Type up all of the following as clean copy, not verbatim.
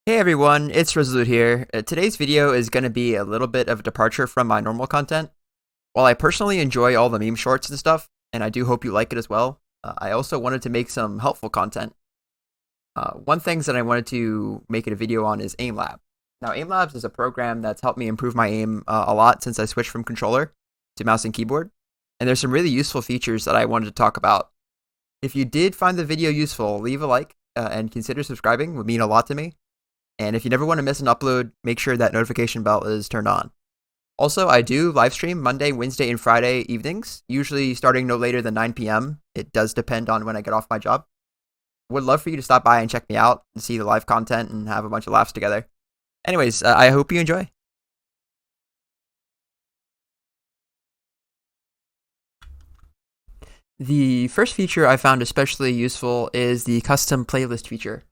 Hey everyone, it's Resolute here. Today's video is going to be a little bit of a departure from my normal content. While I personally enjoy all the meme shorts and stuff, and I do hope you like it as well, I also wanted to make some helpful content. One thing that I wanted to make it a video on is AimLab. Now, AimLabs is a program that's helped me improve my aim a lot since I switched from controller to mouse and keyboard, and there's some really useful features that I wanted to talk about. If you did find the video useful, leave a like and consider subscribing. It would mean a lot to me. And if you never want to miss an upload, make sure that notification bell is turned on. Also, I do live stream Monday, Wednesday, and Friday evenings, usually starting no later than 9 p.m. It does depend on when I get off my job. Would love for you to stop by and check me out and see the live content and have a bunch of laughs together. Anyways, I hope you enjoy. The first feature I found especially useful is the custom playlist feature.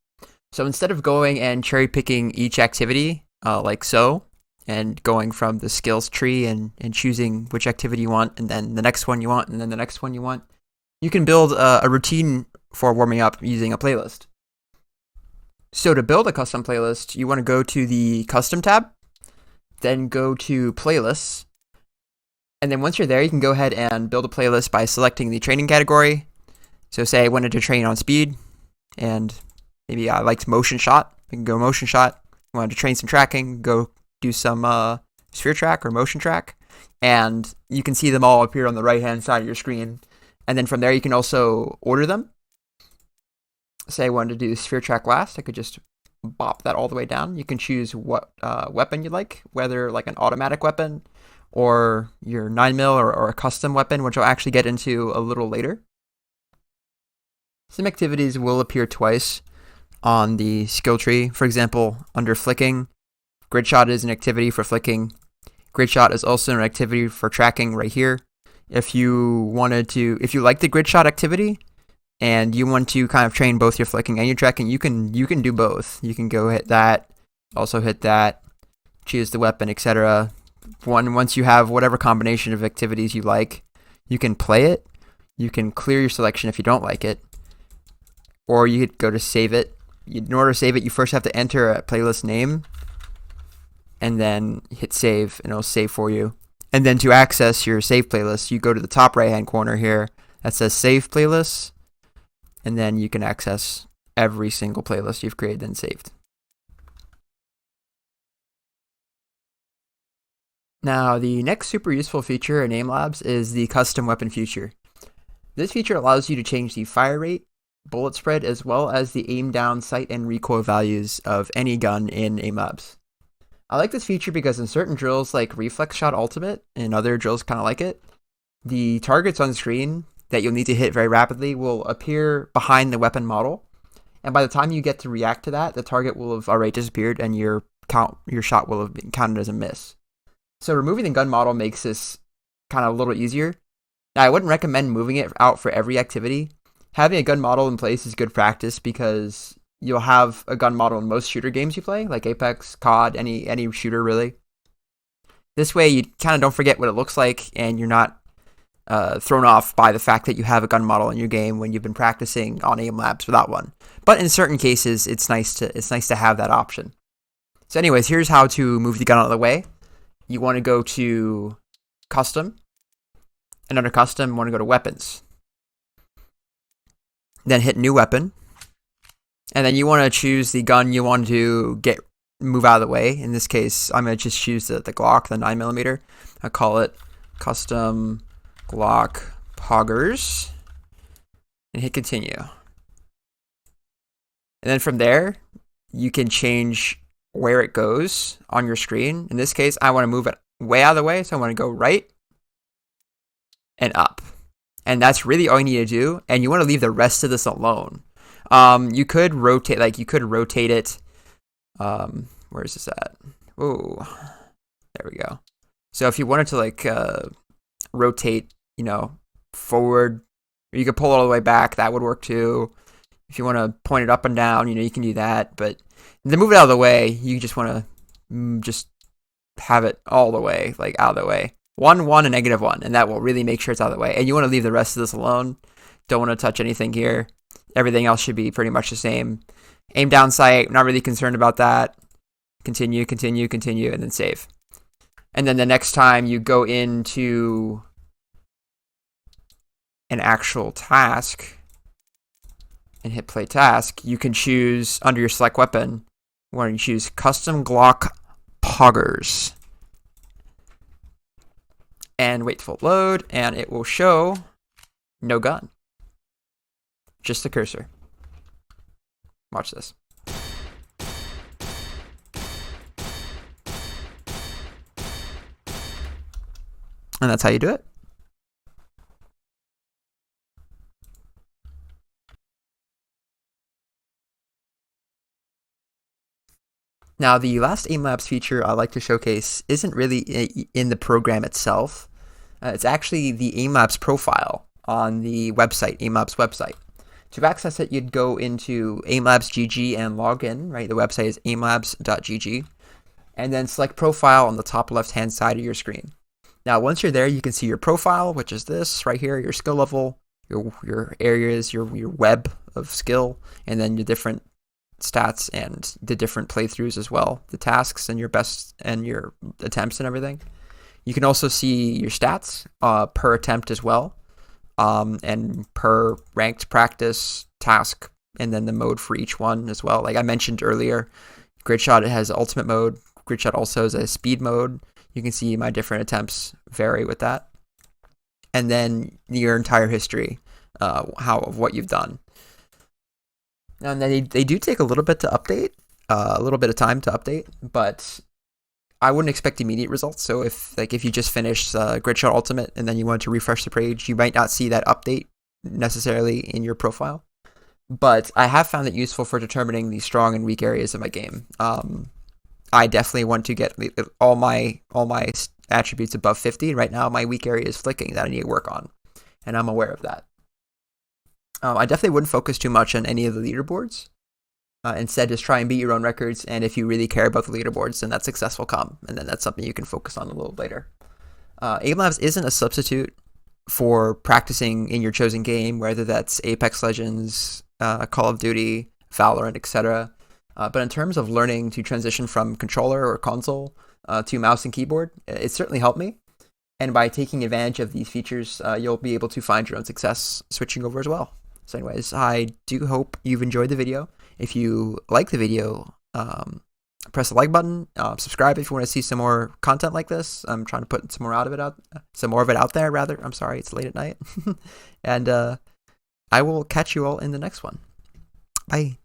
So instead of going and cherry picking each activity, like so, and going from the skills tree and choosing which activity you want, and then the next one you want, and then the next one you want, you can build a routine for warming up using a playlist. So to build a custom playlist, you want to go to the custom tab, then go to playlists, and then once you're there, you can go ahead and build a playlist by selecting the training category. So say I wanted to train on speed, and maybe I liked motion shot. I can go motion shot. I wanted to train some tracking, go do some sphere track or motion track. And you can see them all appear on the right-hand side of your screen. And then from there, you can also order them. Say I wanted to do sphere track last. I could just bop that all the way down. You can choose what weapon you like, whether like an automatic weapon or your 9mm or a custom weapon, which I'll actually get into a little later. Some activities will appear twice on the skill tree. For example, under flicking, grid shot is an activity for flicking. Grid shot is also an activity for tracking right here. If you like the grid shot activity and you want to kind of train both your flicking and your tracking, you can do both. You can go hit that, also hit that, choose the weapon, etc. Once you have whatever combination of activities you like, you can play it. You can clear your selection if you don't like it, or you could go to save it. In order to save it, you first have to enter a playlist name and then hit save, and it'll save for you. And then to access your save playlist, you go to the top right-hand corner here that says save playlists, and then you can access every single playlist you've created and saved. Now, the next super useful feature in AimLabs is the custom weapon feature. This feature allows you to change the fire rate, bullet spread, as well as the aim down, sight, and recoil values of any gun in AimLabs. I like this feature because in certain drills like Reflex Shot Ultimate and other drills kind of like it, the targets on screen that you'll need to hit very rapidly will appear behind the weapon model, and by the time you get to react to that, the target will have already disappeared and your shot will have been counted as a miss. So removing the gun model makes this kind of a little easier. Now, I wouldn't recommend moving it out for every activity. Having a gun model in place is good practice because you'll have a gun model in most shooter games you play, like Apex, COD, any shooter really. This way you kind of don't forget what it looks like, and you're not thrown off by the fact that you have a gun model in your game when you've been practicing on AimLabs without one. But in certain cases, it's nice to have that option. So anyways, here's how to move the gun out of the way. You want to go to Custom, and under Custom, you want to go to Weapons. Then hit New Weapon, and then you want to choose the gun you want to move out of the way. In this case, I'm going to just choose the Glock, the 9mm. I call it Custom Glock Poggers, and hit Continue. And then from there, you can change where it goes on your screen. In this case, I want to move it way out of the way, so I want to go right and up. And that's really all you need to do, and you want to leave the rest of this alone. You could rotate it. Where is this at? Oh, there we go. So if you wanted to rotate, forward, or you could pull it all the way back, that would work too. If you want to point it up and down, you can do that. But to move it out of the way, you just want to just have it all the way, out of the way. 1, 1, and -1, and that will really make sure it's out of the way. And you want to leave the rest of this alone. Don't want to touch anything here. Everything else should be pretty much the same. Aim down sight, not really concerned about that. Continue, continue, continue, and then save. And then the next time you go into an actual task and hit play task, you can choose under your select weapon where you choose custom Glock poggers. And wait for load, and it will show no gun. Just the cursor. Watch this. And that's how you do it. Now, the last AimLabs feature I like to showcase isn't really in the program itself. It's actually the AimLabs profile on the website, AimLabs website. To access it, you'd go into AimLabs GG and log in, right? The website is aimlabs.gg. And then select profile on the top left-hand side of your screen. Now, once you're there, you can see your profile, which is this right here, your skill level, your areas, your web of skill, and then your different stats and the different playthroughs as well, the tasks and your best and your attempts and everything. You can also see your stats per attempt as well, and per ranked practice task, and then the mode for each one as well. Like I mentioned earlier, Gridshot has ultimate mode. Gridshot also has a speed mode. You can see my different attempts vary with that. And then your entire history of what you've done. And they do take a little bit to update, a little bit of time to update, but I wouldn't expect immediate results. So if you just finished Gridshot Ultimate and then you want to refresh the page, you might not see that update necessarily in your profile. But I have found it useful for determining the strong and weak areas of my game. I definitely want to get all my attributes above 50. Right now, my weak area is flicking that I need to work on, and I'm aware of that. I definitely wouldn't focus too much on any of the leaderboards. Instead, just try and beat your own records, and if you really care about the leaderboards, then that's successful comp, and then that's something you can focus on a little later. AimLabs isn't a substitute for practicing in your chosen game, whether that's Apex Legends, Call of Duty, Valorant, etc. But in terms of learning to transition from controller or console to mouse and keyboard, it certainly helped me. And by taking advantage of these features, you'll be able to find your own success switching over as well. So anyways, I do hope you've enjoyed the video. If you like the video, press the like button. Subscribe if you want to see some more content like this. I'm trying to put some more of it out there, rather. I'm sorry, it's late at night. And I will catch you all in the next one. Bye.